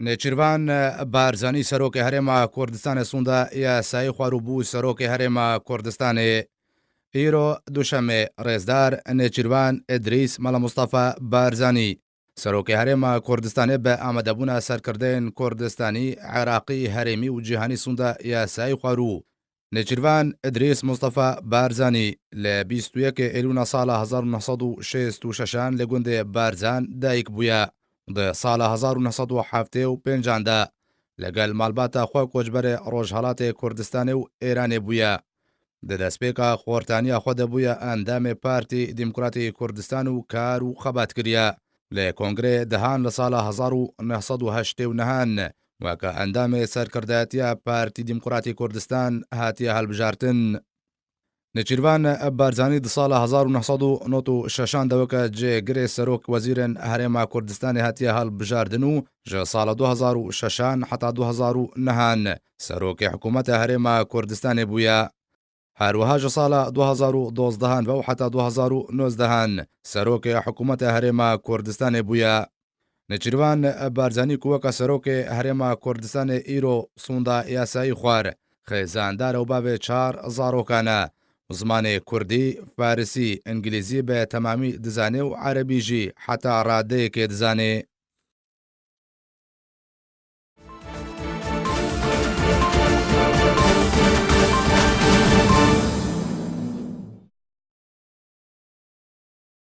نێچیروان بارزانی سەرۆکی هەرێما کوردستانی سووندا یاسایی خواروبوو سەرۆکی هەرێما کوردستانی ئیرۆ دووشەمێ ڕێزدار نێچیروان ئێدریس مەڵە مستەفا بارزانی سەرۆکی هەرێما کوردستانی بە ئامادەبوونا سەرکردەیەن کوردستانی عێراقی هەرێمی و جیهانی سووندا یاسایی خواروو نێچیروان ئێدریس مستەفا بارزانی لە 21 ئێلوونە ساڵە 1966 لە گوندێ بارزان دایک بووە. د ساڵە 1970 لەگەل ماڵباتە خۆ کۆچبەرێ ڕۆژهەڵاتێ کوردستانی و ئێرانێ بووە. دەدەستپێکە خۆرتانیە خۆ دەبووە ئەندامێ پارتی دیموکراتی کوردستان و کار و خەبات کردە لە کۆنگرێ دەهان لە ساڵە 1970 وەکە ئەندامێ سەرکردایەتیە پارتی دیموکراتی کوردستان هاتیە هەڵبژارتن. نێچیروان بارزانی دی ساڵە 1996 دەوەکە جێگرێ سەرۆک وەزیرن هەرێما کوردستانی هاتیە هەڵبژاردن و ژە ساڵە 2006 حتا 2009 سەرۆکی حکوومەتە هەرێما کوردستانی بووە. هەروەها ژە ساڵە 2012 و حتا 2019 سەرۆکی حکوومەتە هەرێما کوردستانی بووە. نێچیروان بارزانی کووەکە سەرۆکی هەرێما کوردستانی ئیرۆ سووندا یاسایی خوار خێزاندارە و بابێ 4 زارۆکانە زمانی کوردی، فارسی، ئینگلیزی بە تەمامی دزانێ و عەرەبیژی حتا ڕادەیەکێ دزانێ.